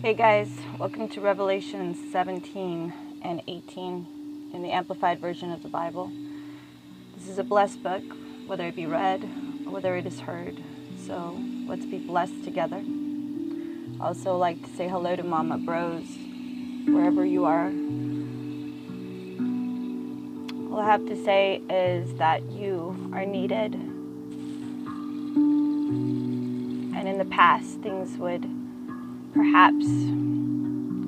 Hey guys, welcome to Revelation 17 and 18 in the Amplified Version of the Bible. This is a blessed book, whether it be read or whether it is heard. So let's be blessed together. I also like to say hello to Mama Bros, wherever you are. All I have to say is that you are needed. And in the past, things would perhaps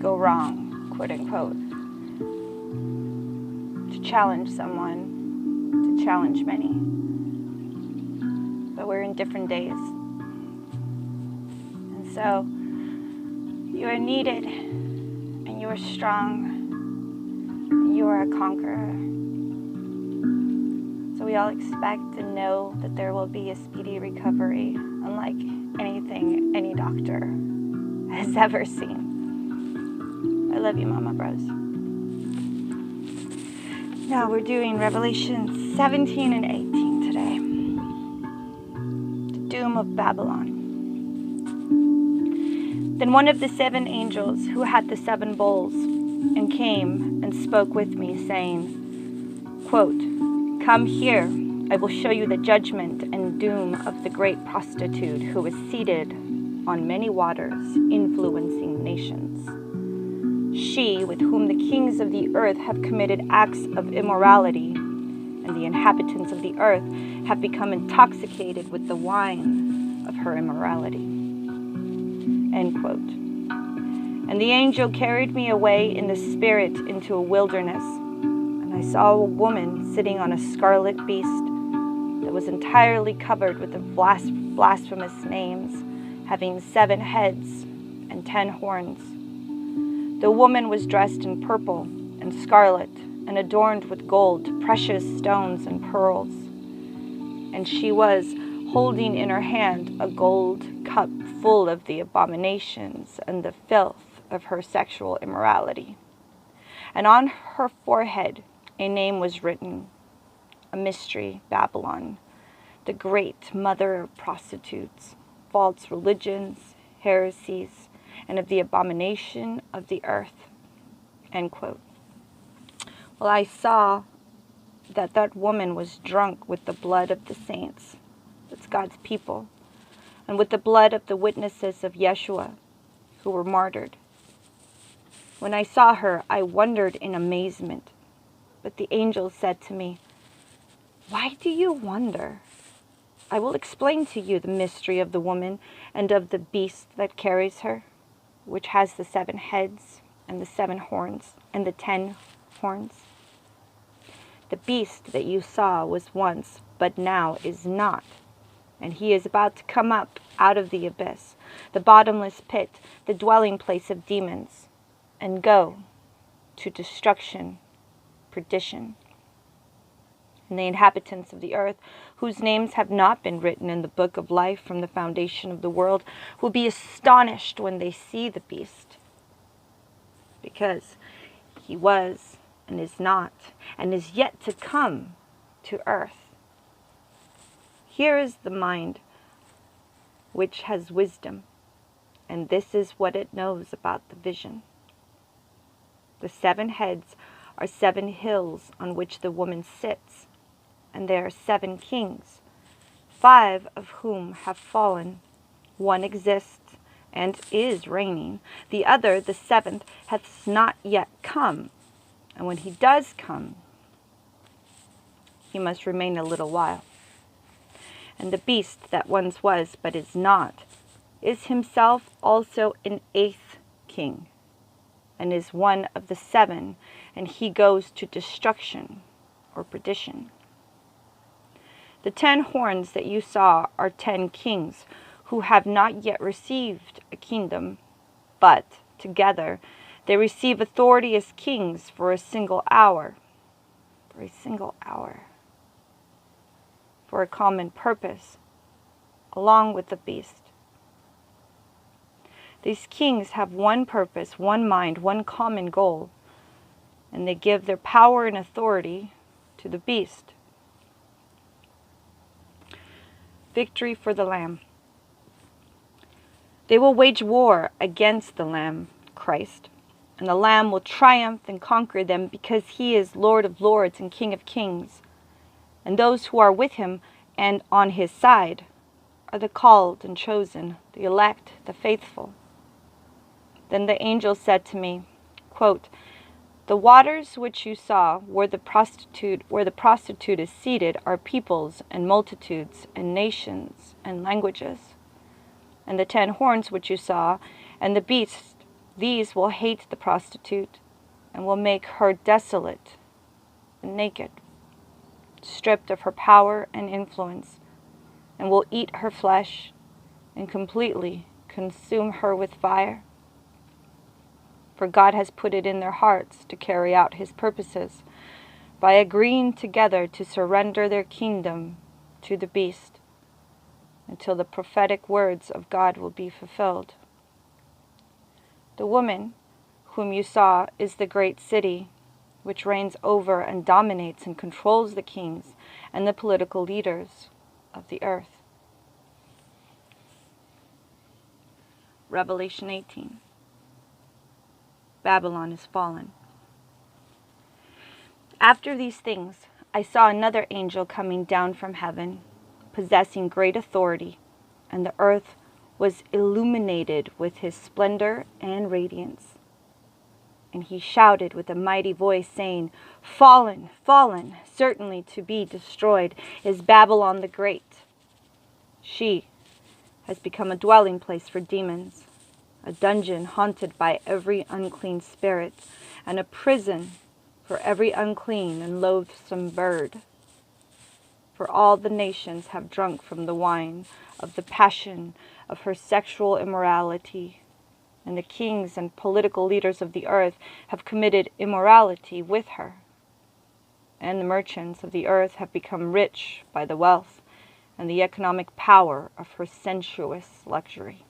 go wrong, quote unquote, to challenge someone, to challenge many. But we're in different days. And so you are needed, and you are strong, and you are a conqueror. So we all expect and know that there will be a speedy recovery, unlike anything any doctor has ever seen. I love you, Mama Bros. Now we're doing Revelation 17 and 18 today. The doom of Babylon. Then one of the seven angels who had the seven bowls and came and spoke with me, saying, quote, "Come here, I will show you the judgment and doom of the great prostitute who is seated on many waters, influencing nations. She, with whom the kings of the earth have committed acts of immorality, and the inhabitants of the earth have become intoxicated with the wine of her immorality." End quote. And the angel carried me away in the spirit into a wilderness, and I saw a woman sitting on a scarlet beast that was entirely covered with the blasphemous names, having 7 heads and 10 horns. The woman was dressed in purple and scarlet and adorned with gold, precious stones, and pearls. And she was holding in her hand a gold cup full of the abominations and the filth of her sexual immorality. And on her forehead a name was written, a mystery, Babylon, the great mother of prostitutes, false religions, heresies, and of the abomination of the earth. End quote. Well, I saw that woman was drunk with the blood of the saints, that's God's people, and with the blood of the witnesses of Yeshua who were martyred. When I saw her, I wondered in amazement. But the angel said to me, "Why do you wonder? I will explain to you the mystery of the woman and of the beast that carries her, which has the 7 heads and the 7 horns and the 10 horns. The beast that you saw was once, but now is not. And he is about to come up out of the abyss, the bottomless pit, the dwelling place of demons, and go to destruction, perdition. And the inhabitants of the earth, whose names have not been written in the book of life from the foundation of the world, will be astonished when they see the beast, because he was and is not, and is yet to come to earth. Here is the mind which has wisdom, and this is what it knows about the vision. The 7 heads are 7 hills on which the woman sits, and there are 7 kings, 5 of whom have fallen. 1 exists and is reigning. The other, the 7th, hath not yet come. And when he does come, he must remain a little while. And the beast that once was, but is not, is himself also an 8th king, and is one of the 7, and he goes to destruction or perdition. The 10 horns that you saw are 10 kings who have not yet received a kingdom, but together they receive authority as kings for a single hour, for a common purpose, along with the beast. These kings have one purpose, one mind, one common goal, and they give their power and authority to the beast. Victory for the Lamb. They will wage war against the Lamb, Christ, and the Lamb will triumph and conquer them because he is Lord of lords and King of kings. And those who are with him and on his side are the called and chosen, the elect, the faithful. Then the angel said to me, quote, "The waters which you saw where the prostitute is seated are peoples and multitudes and nations and languages. And the 10 horns which you saw and the beast, these will hate the prostitute and will make her desolate and naked, stripped of her power and influence, and will eat her flesh and completely consume her with fire. For God has put it in their hearts to carry out his purposes by agreeing together to surrender their kingdom to the beast until the prophetic words of God will be fulfilled. The woman whom you saw is the great city, which reigns over and dominates and controls the kings and the political leaders of the earth." Revelation 18. Babylon is fallen. After these things, I saw another angel coming down from heaven, possessing great authority, and the earth was illuminated with his splendor and radiance. And he shouted with a mighty voice, saying, "Fallen, fallen, certainly to be destroyed, is Babylon the Great. She has become a dwelling place for demons, a dungeon haunted by every unclean spirit, and a prison for every unclean and loathsome bird. For all the nations have drunk from the wine of the passion of her sexual immorality, and the kings and political leaders of the earth have committed immorality with her. And the merchants of the earth have become rich by the wealth and the economic power of her sensuous luxury."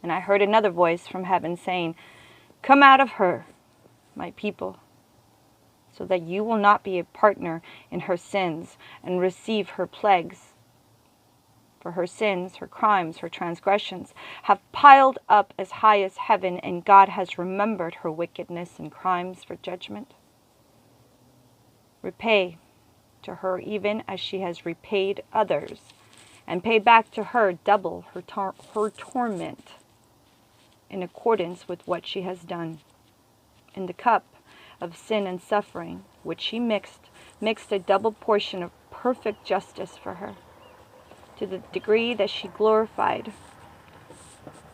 And I heard another voice from heaven saying, "Come out of her, my people, so that you will not be a partner in her sins and receive her plagues. For her sins, her crimes, her transgressions have piled up as high as heaven, and God has remembered her wickedness and crimes for judgment. Repay to her even as she has repaid others, and pay back to her double her torment in accordance with what she has done. In the cup of sin and suffering, which she mixed a double portion of perfect justice for her, to the degree that she glorified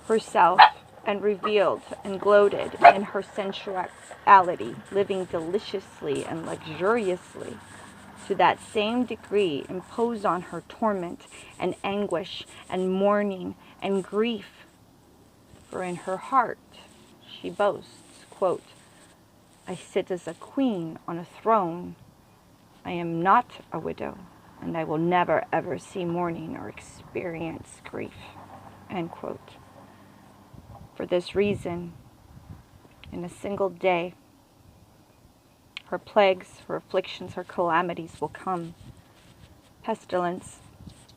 herself and revealed and gloated in her sensuality, living deliciously and luxuriously. To that same degree impose on her torment and anguish and mourning and grief. For in her heart she boasts, quote, 'I sit as a queen on a throne. I am not a widow, and I will never ever see mourning or experience grief,' end quote. For this reason, in a single day, her plagues, her afflictions, her calamities will come. Pestilence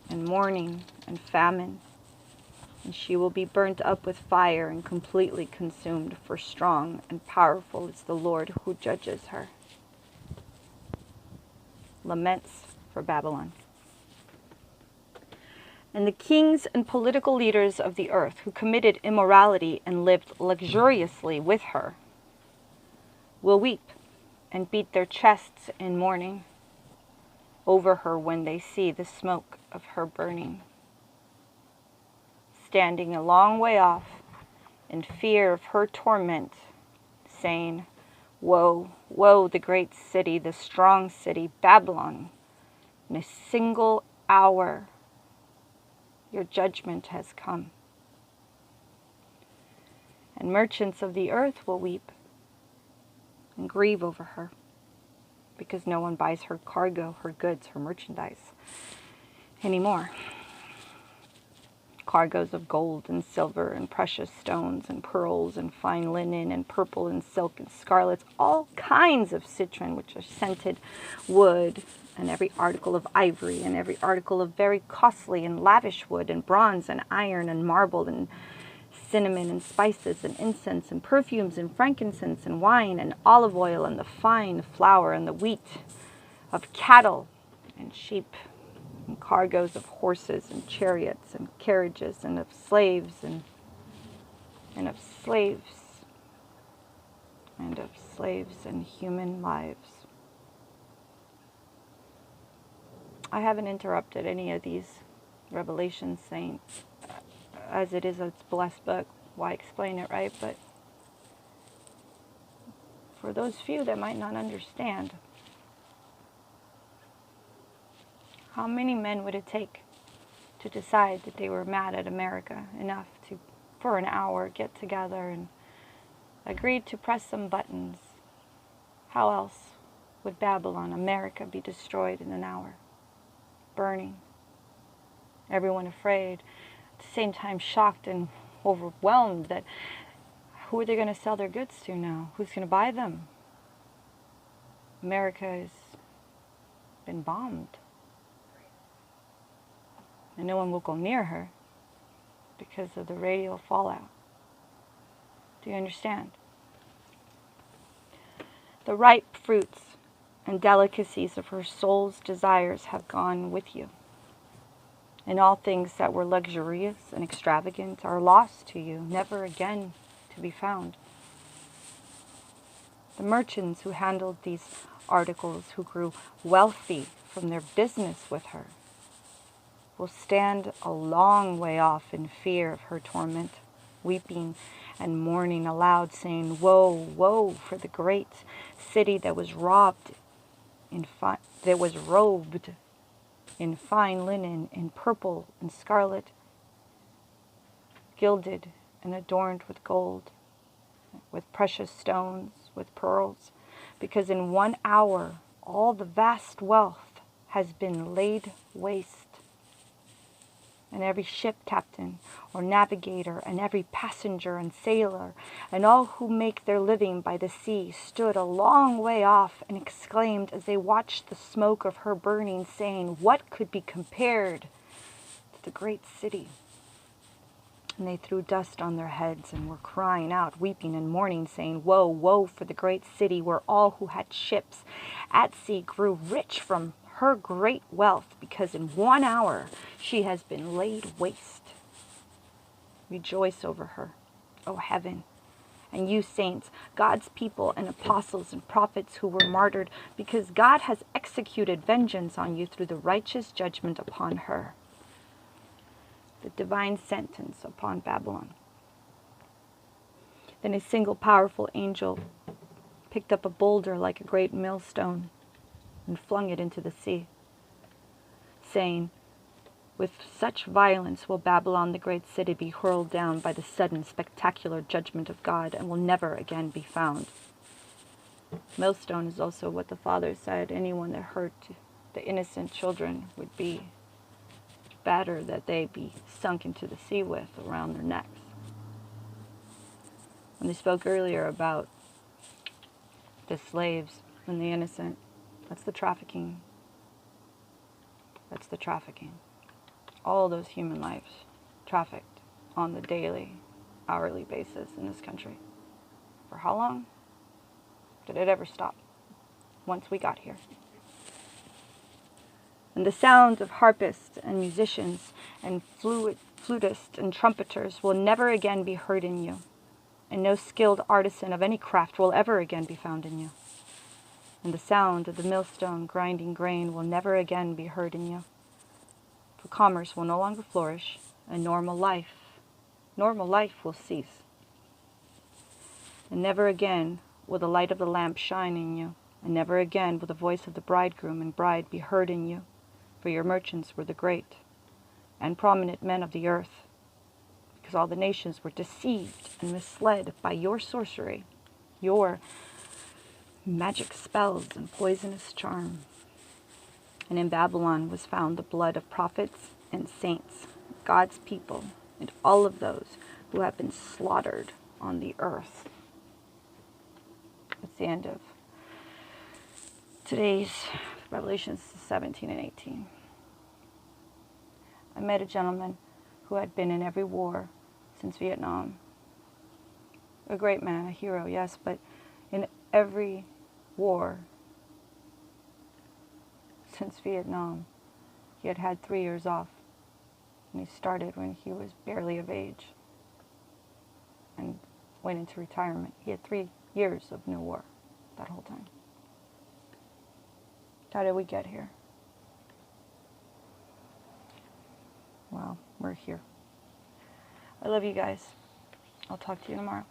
and mourning and famine. And she will be burnt up with fire and completely consumed, for strong and powerful is the Lord who judges her." Laments for Babylon. And the kings and political leaders of the earth who committed immorality and lived luxuriously with her will weep and beat their chests in mourning over her when they see the smoke of her burning. Standing a long way off in fear of her torment, saying, "Woe, woe, the great city, the strong city, Babylon! In a single hour your judgment has come." And merchants of the earth will weep and grieve over her, because no one buys her cargo, her goods, her merchandise anymore. cargoes of gold and silver and precious stones and pearls and fine linen and purple and silk and scarlet, all kinds of citron, which are scented wood, and every article of ivory and every article of very costly and lavish wood and bronze and iron and marble and cinnamon and spices and incense and perfumes and frankincense and wine and olive oil and the fine flour and the wheat, of cattle and sheep and cargoes of horses and chariots and carriages and of slaves and of slaves and of slaves and human lives. I haven't interrupted any of these revelations, saints. As it is, it's a blessed book. Why explain it, right? But for those few that might not understand, how many men would it take to decide that they were mad at America enough to, for an hour, get together and agree to press some buttons? How else would Babylon, America, be destroyed in an hour? Burning. Everyone afraid. At the same time shocked and overwhelmed that who are they going to sell their goods to now? Who's going to buy them? America has been bombed. And no one will go near her because of the radial fallout. Do you understand? The ripe fruits and delicacies of her soul's desires have gone with you. And all things that were luxurious and extravagant are lost to you, never again to be found. The merchants who handled these articles, who grew wealthy from their business with her, will stand a long way off in fear of her torment, weeping and mourning aloud, saying, "Woe, woe for the great city that was robed in fine linen, in purple and scarlet, gilded and adorned with gold, with precious stones, with pearls, because in 1 hour all the vast wealth has been laid waste. And every ship captain or navigator and every passenger and sailor and all who make their living by the sea stood a long way off and exclaimed as they watched the smoke of her burning, saying, what could be compared to the great city? And they threw dust on their heads and were crying out, weeping and mourning, saying, woe, woe for the great city, where all who had ships at sea grew rich from her great wealth, because in 1 hour she has been laid waste. Rejoice over her, O heaven, and you saints, God's people and apostles and prophets who were martyred, because God has executed vengeance on you through the righteous judgment upon her, the divine sentence upon Babylon. Then a single powerful angel picked up a boulder like a great millstone and flung it into the sea, saying, with such violence will Babylon the great city be hurled down by the sudden spectacular judgment of God, and will never again be found. Millstone is also what the Father said, anyone that hurt the innocent children would be better that they be sunk into the sea with around their necks. When they spoke earlier about the slaves and the innocent, that's the trafficking. That's the trafficking. All those human lives trafficked on the daily, hourly basis in this country. For how long did it ever stop? Once we got here. And the sound of harpists and musicians and flutists and trumpeters will never again be heard in you, and no skilled artisan of any craft will ever again be found in you. And the sound of the millstone grinding grain will never again be heard in you. For commerce will no longer flourish, and normal life will cease. And never again will the light of the lamp shine in you, and never again will the voice of the bridegroom and bride be heard in you, for your merchants were the great and prominent men of the earth, because all the nations were deceived and misled by your sorcery, your magic spells and poisonous charm. And in Babylon was found the blood of prophets and saints God's people, and all of those who have been slaughtered on the earth. It's the end of today's Revelations 17 and 18. I met a gentleman who had been in every war since Vietnam. A great man, a hero, yes, but in every war since Vietnam, he had had 3 years off. And he started when he was barely of age and went into retirement. He had 3 years of no war that whole time. How did we get here? Well, we're here. I love you guys. I'll talk to you tomorrow.